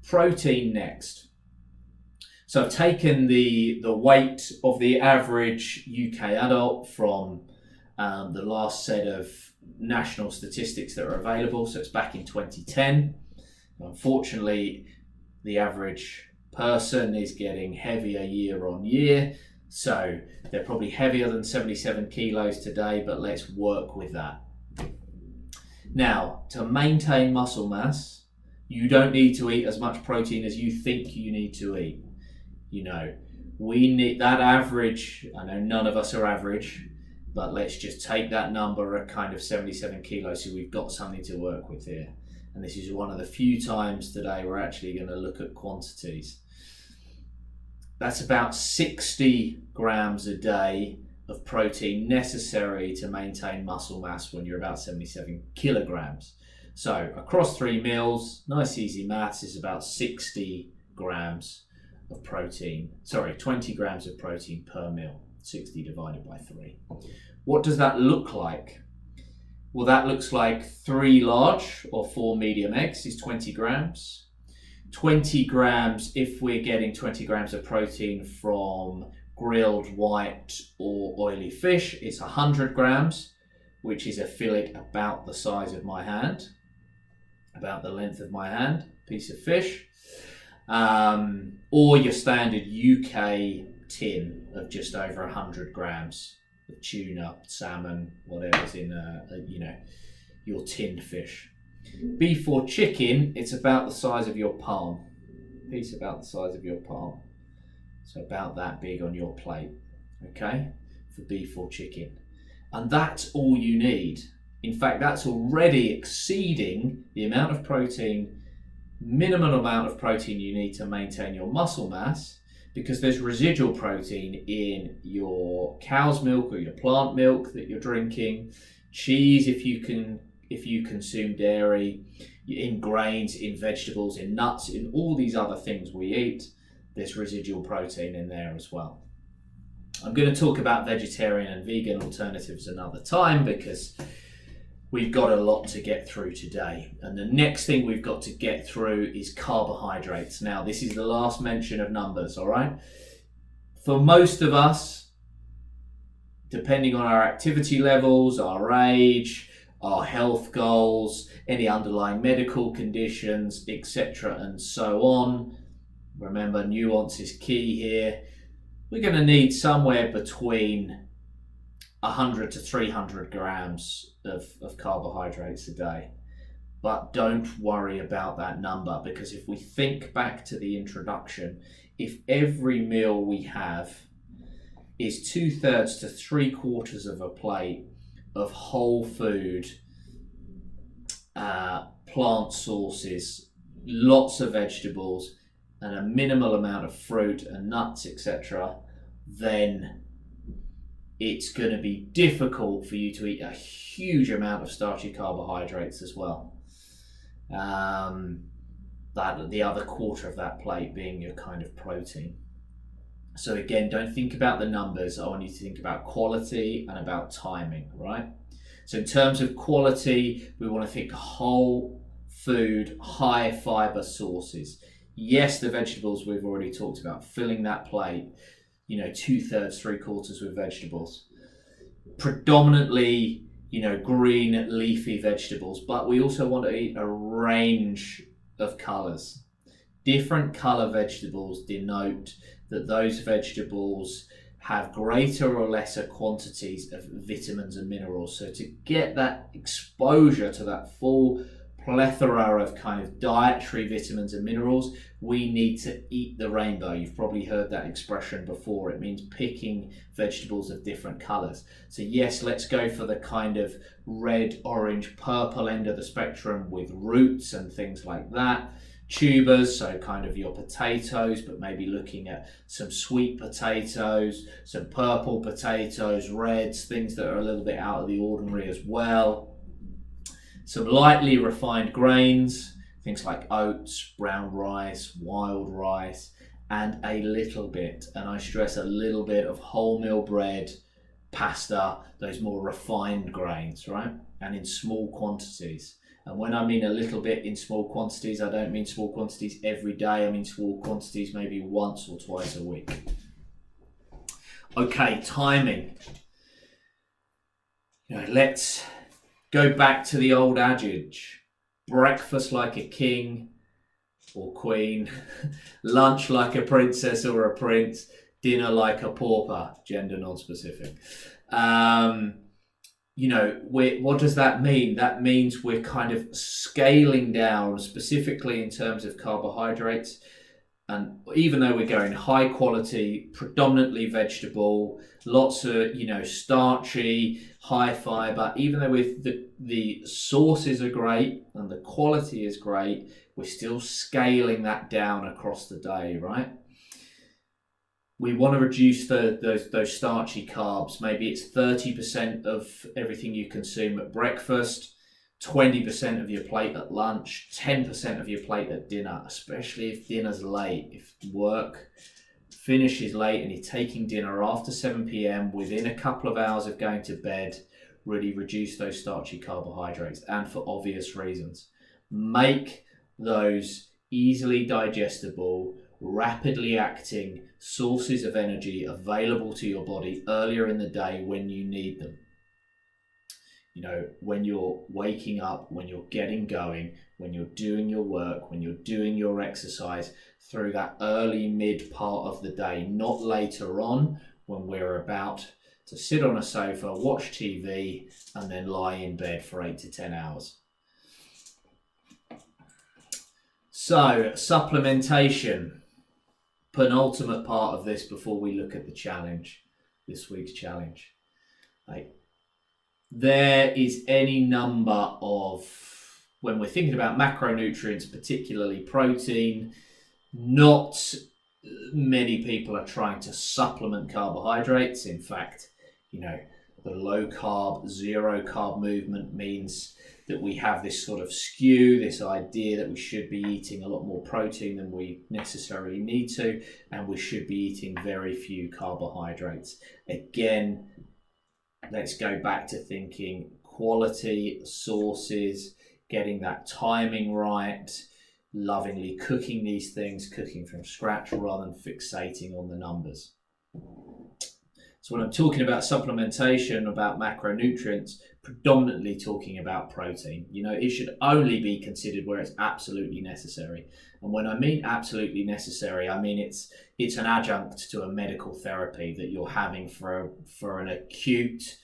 Protein next. So I've taken the weight of the average UK adult from the last set of national statistics that are available. So it's back in 2010. Unfortunately, the average person is getting heavier year on year. So they're probably heavier than 77 kilos today, but let's work with that. Now, to maintain muscle mass, you don't need to eat as much protein as you think you need to eat. You know, we need that average. I know none of us are average, but let's just take that number at kind of 77 kilos. So we've got something to work with here. And this is one of the few times today we're actually going to look at quantities. That's about 60 grams a day of protein necessary to maintain muscle mass when you're about 77 kilograms. So across 3 meals, nice easy maths, is about 60 grams of protein. 20 grams of protein per meal. 60 divided by 3. What does that look like? Well, that looks like 3 large or 4 medium eggs is 20 grams. 20 grams, if we're getting 20 grams of protein from grilled white or oily fish, it's 100 grams, which is a fillet about the size of my hand, about the length of my hand, piece of fish. Or your standard UK tin of just over 100 grams of tuna, salmon, whatever's in your tinned fish. Beef or chicken, it's about the size of your palm. Piece about the size of your palm. So about that big on your plate, okay, for beef or chicken. And that's all you need. In fact, that's already exceeding the amount of protein, minimum amount of protein you need to maintain your muscle mass, because there's residual protein in your cow's milk or your plant milk that you're drinking, cheese if you consume dairy, in grains, in vegetables, in nuts, in all these other things we eat, there's residual protein in there as well. I'm going to talk about vegetarian and vegan alternatives another time because we've got a lot to get through today. And the next thing we've got to get through is carbohydrates. Now, this is the last mention of numbers, all right? For most of us, depending on our activity levels, our age, our health goals, any underlying medical conditions, etc., and so on. Remember, nuance is key here. We're going to need somewhere between 100 to 300 grams of carbohydrates a day. But don't worry about that number, because if we think back to the introduction, if every meal we have is 2/3 to 3/4 of a plate of whole food, plant sources, lots of vegetables, and a minimal amount of fruit and nuts, etc., then it's going to be difficult for you to eat a huge amount of starchy carbohydrates as well. That the other quarter of that plate being your kind of protein. So again, don't think about the numbers. I want you to think about quality and about timing, right? So in terms of quality, we want to think whole food, high fiber sources. Yes, the vegetables we've already talked about, filling that plate, 2/3, 3/4 with vegetables. Predominantly, green leafy vegetables, but we also want to eat a range of colours. Different colour vegetables denote that those vegetables have greater or lesser quantities of vitamins and minerals. So to get that exposure to that full plethora of kind of dietary vitamins and minerals, we need to eat the rainbow. You've probably heard that expression before. It means picking vegetables of different colours. So yes, let's go for the kind of red, orange, purple end of the spectrum with roots and things like that. Tubers, so kind of your potatoes, but maybe looking at some sweet potatoes, some purple potatoes, reds, things that are a little bit out of the ordinary as well. Some lightly refined grains, things like oats, brown rice, wild rice, and a little bit, and I stress a little bit, of wholemeal bread, pasta, those more refined grains, right? And in small quantities. And when I mean a little bit in small quantities, I don't mean small quantities every day. I mean small quantities maybe once or twice a week. Okay, timing. Let's go back to the old adage. Breakfast like a king or queen, lunch like a princess or a prince, dinner like a pauper, gender non-specific. What does that mean? That means we're kind of scaling down specifically in terms of carbohydrates. And even though we're going high quality, predominantly vegetable, lots of, starchy, high fiber, even though the sources are great and the quality is great, we're still scaling that down across the day, right? We want to reduce those starchy carbs. Maybe it's 30% of everything you consume at breakfast, 20% of your plate at lunch, 10% of your plate at dinner, especially if dinner's late. If work finishes late and you're taking dinner after 7 p.m. within a couple of hours of going to bed, really reduce those starchy carbohydrates, and for obvious reasons. Make those easily digestible, rapidly acting sources of energy available to your body earlier in the day when you need them. When you're waking up, when you're getting going, when you're doing your work, when you're doing your exercise, through that early mid part of the day, not later on when we're about to sit on a sofa, watch TV, and then lie in bed for 8 to 10 hours. So, supplementation, penultimate part of this before we look at the challenge, this week's challenge. There is any number of, when we're thinking about macronutrients, particularly protein, not many people are trying to supplement carbohydrates. In fact, the low carb, zero carb movement means that we have this sort of skew, this idea that we should be eating a lot more protein than we necessarily need to, and we should be eating very few carbohydrates. Again, let's go back to thinking quality sources, getting that timing right, lovingly cooking these things, cooking from scratch rather than fixating on the numbers. So when I'm talking about supplementation, about macronutrients, predominantly talking about protein. It should only be considered where it's absolutely necessary. And when I mean absolutely necessary, I mean it's an adjunct to a medical therapy that you're having for an acute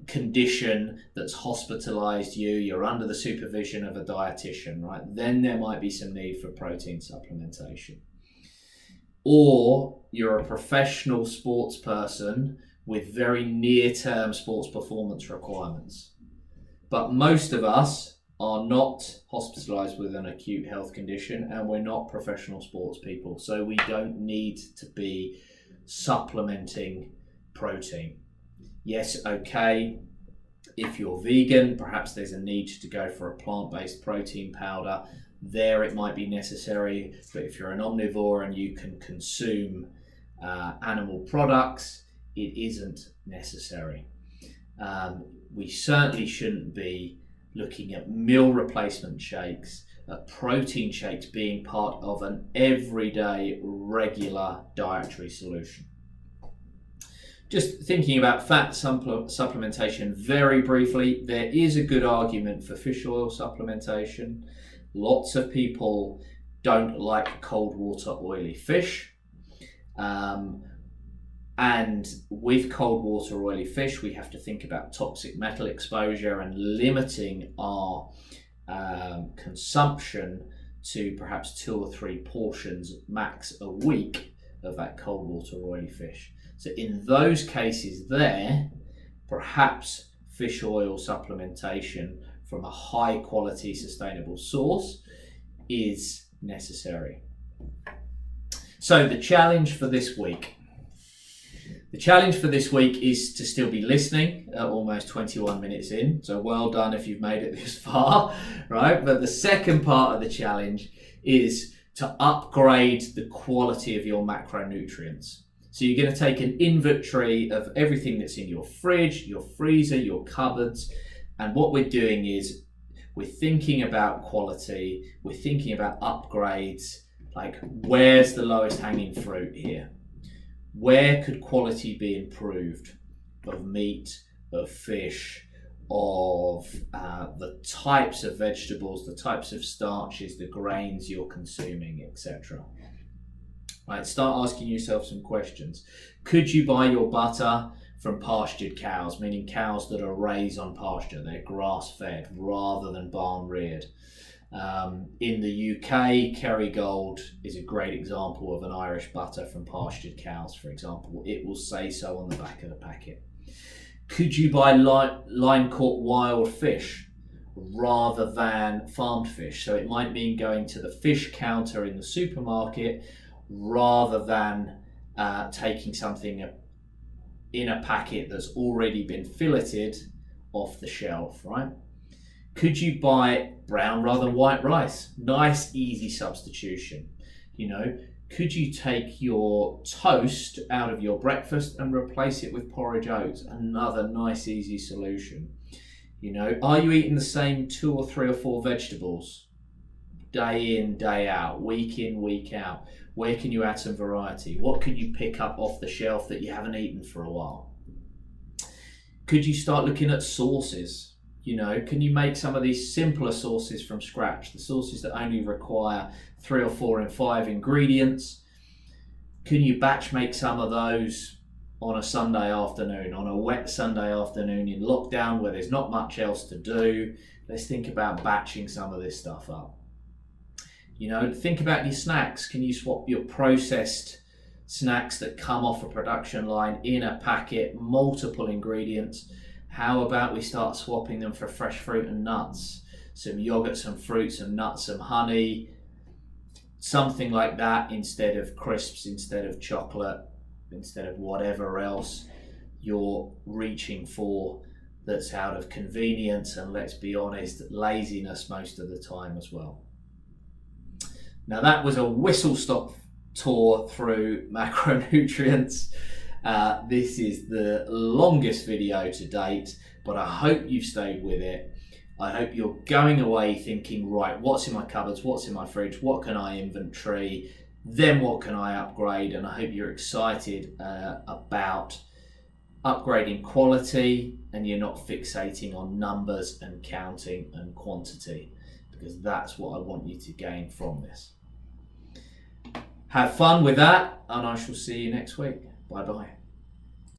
condition that's hospitalized you're under the supervision of a dietitian, right? Then there might be some need for protein supplementation. Or you're a professional sports person with very near-term sports performance requirements. But most of us are not hospitalized with an acute health condition, and we're not professional sports people, so we don't need to be supplementing protein. Yes, okay, if you're vegan, perhaps there's a need to go for a plant-based protein powder. There it might be necessary, but if you're an omnivore and you can consume animal products, it isn't necessary. We certainly shouldn't be looking at meal replacement shakes, protein shakes being part of an everyday regular dietary solution. Just thinking about fat supplementation very briefly, there is a good argument for fish oil supplementation. Lots of people don't like cold water oily fish. And with cold water oily fish, we have to think about toxic metal exposure and limiting our consumption to perhaps 2 or 3 portions max a week of that cold water oily fish. So in those cases there, perhaps fish oil supplementation from a high quality sustainable source is necessary. So the challenge for this week. The challenge for this week is to still be listening at almost 21 minutes in. So well done if you've made it this far, right? But the second part of the challenge is to upgrade the quality of your macronutrients. So you're going to take an inventory of everything that's in your fridge, your freezer, your cupboards, And what we're doing is we're thinking about quality, we're thinking about upgrades, like where's the lowest hanging fruit here? Where could quality be improved of meat, of fish, of the types of vegetables, the types of starches, the grains you're consuming, etc. Right, start asking yourself some questions. Could you buy your butter from pastured cows, meaning cows that are raised on pasture, they're grass-fed rather than barn-reared? In the UK, Kerrygold is a great example of an Irish butter from pastured cows, for example. It will say so on the back of the packet. Could you buy line-caught wild fish rather than farmed fish? So it might mean going to the fish counter in the supermarket rather than taking something in a packet that's already been filleted off the shelf, right? Could you buy brown rather than white rice? Nice, easy substitution. You know, could you take your toast out of your breakfast and replace it with porridge oats? Another nice, easy solution. You know, are you eating the same 2 or 3 or 4 vegetables day in, day out, week in, week out? Where can you add some variety? What can you pick up off the shelf that you haven't eaten for a while? Could you start looking at sauces? You know, can you make some of these simpler sauces from scratch? The sauces that only require 3 or 4 and 5 ingredients. Can you batch make some of those on a Sunday afternoon, on a wet Sunday afternoon in lockdown where there's not much else to do? Let's think about batching some of this stuff up. You know, think about your snacks. Can you swap your processed snacks that come off a production line in a packet, multiple ingredients? How about we start swapping them for fresh fruit and nuts? Some yogurt, some fruit, some nuts, some honey, something like that, instead of crisps, instead of chocolate, instead of whatever else you're reaching for that's out of convenience and, let's be honest, laziness most of the time as well. Now that was a whistle-stop tour through macronutrients. This is the longest video to date, but I hope you've stayed with it. I hope you're going away thinking, right, what's in my cupboards, what's in my fridge, what can I inventory, then what can I upgrade? And I hope you're excited about upgrading quality and you're not fixating on numbers and counting and quantity, because that's what I want you to gain from this. Have fun with that, and I shall see you next week. Bye bye.